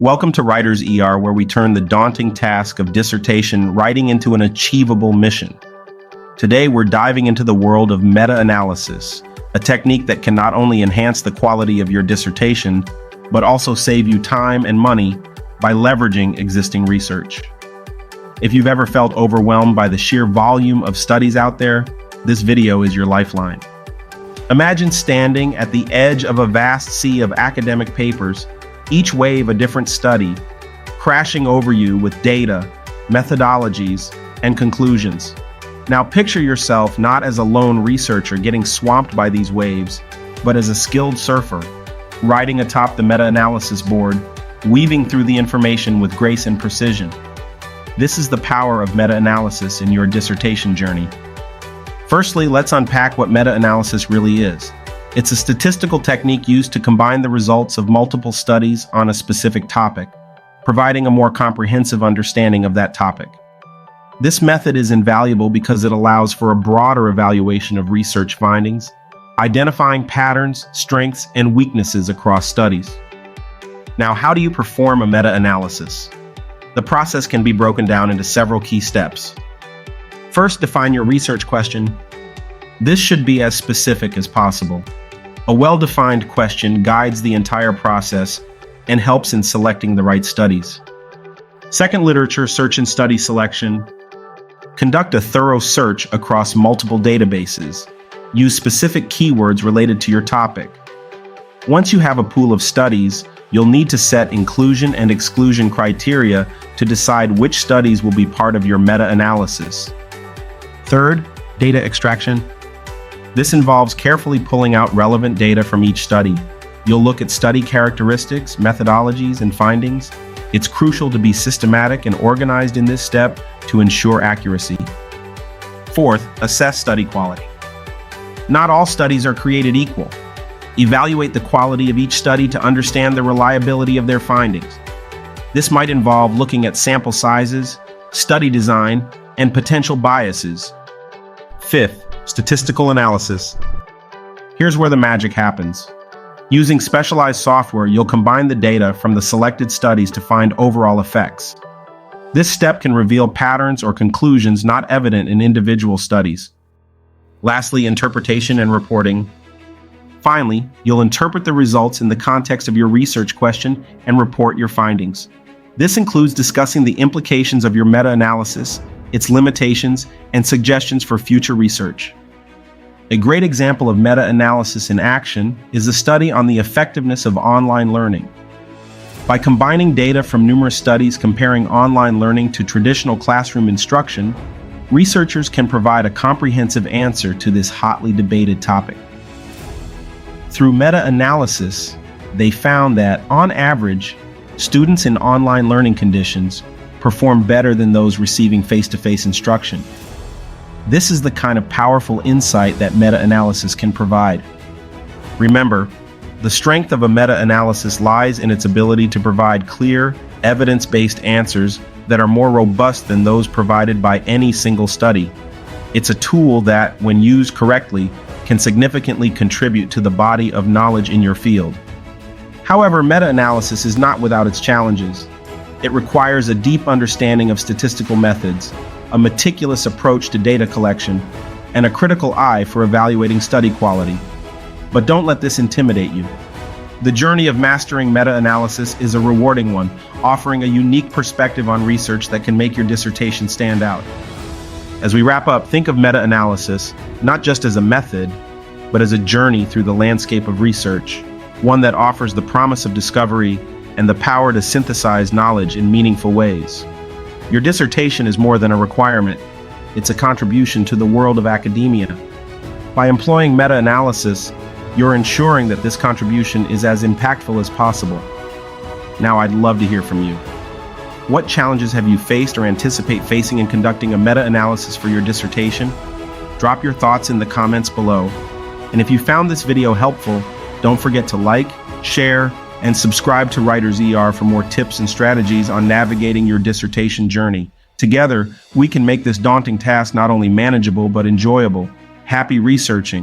Welcome to WritersER, where we turn the daunting task of dissertation writing into an achievable mission. Today, we're diving into the world of meta-analysis, a technique that can not only enhance the quality of your dissertation, but also save you time and money by leveraging existing research. If you've ever felt overwhelmed by the sheer volume of studies out there, this video is your lifeline. Imagine standing at the edge of a vast sea of academic papers, each wave a different study, crashing over you with data, methodologies, and conclusions. Now picture yourself not as a lone researcher getting swamped by these waves, but as a skilled surfer, riding atop the meta-analysis board, weaving through the information with grace and precision. This is the power of meta-analysis in your dissertation journey. Firstly, let's unpack what meta-analysis really is. It's a statistical technique used to combine the results of multiple studies on a specific topic, providing a more comprehensive understanding of that topic. This method is invaluable because it allows for a broader evaluation of research findings, identifying patterns, strengths, and weaknesses across studies. Now, how do you perform a meta-analysis? The process can be broken down into several key steps. First, define your research question. This should be as specific as possible. A well-defined question guides the entire process and helps in selecting the right studies. Second, literature search and study selection. Conduct a thorough search across multiple databases. Use specific keywords related to your topic. Once you have a pool of studies, you'll need to set inclusion and exclusion criteria to decide which studies will be part of your meta-analysis. Third, data extraction. This involves carefully pulling out relevant data from each study. You'll look at study characteristics, methodologies, and findings. It's crucial to be systematic and organized in this step to ensure accuracy. Fourth, assess study quality. Not all studies are created equal. Evaluate the quality of each study to understand the reliability of their findings. This might involve looking at sample sizes, study design, and potential biases. Fifth, statistical analysis. Here's where the magic happens. Using specialized software, you'll combine the data from the selected studies to find overall effects. This step can reveal patterns or conclusions not evident in individual studies. Lastly, interpretation and reporting. Finally, you'll interpret the results in the context of your research question and report your findings. This includes discussing the implications of your meta-analysis, its limitations, and suggestions for future research. A great example of meta-analysis in action is a study on the effectiveness of online learning. By combining data from numerous studies comparing online learning to traditional classroom instruction, researchers can provide a comprehensive answer to this hotly debated topic. Through meta-analysis, they found that, on average, students in online learning conditions perform better than those receiving face-to-face instruction. This is the kind of powerful insight that meta-analysis can provide. Remember, the strength of a meta-analysis lies in its ability to provide clear, evidence-based answers that are more robust than those provided by any single study. It's a tool that, when used correctly, can significantly contribute to the body of knowledge in your field. However, meta-analysis is not without its challenges. It requires a deep understanding of statistical methods, a meticulous approach to data collection, and a critical eye for evaluating study quality. But don't let this intimidate you. The journey of mastering meta-analysis is a rewarding one, offering a unique perspective on research that can make your dissertation stand out. As we wrap up, think of meta-analysis not just as a method, but as a journey through the landscape of research, one that offers the promise of discovery and the power to synthesize knowledge in meaningful ways. Your dissertation is more than a requirement. It's a contribution to the world of academia. By employing meta-analysis, you're ensuring that this contribution is as impactful as possible. Now, I'd love to hear from you. What challenges have you faced or anticipate facing in conducting a meta-analysis for your dissertation? Drop your thoughts in the comments below. And if you found this video helpful, don't forget to like, share, and subscribe to WritersER for more tips and strategies on navigating your dissertation journey. Together, we can make this daunting task not only manageable but enjoyable. Happy researching!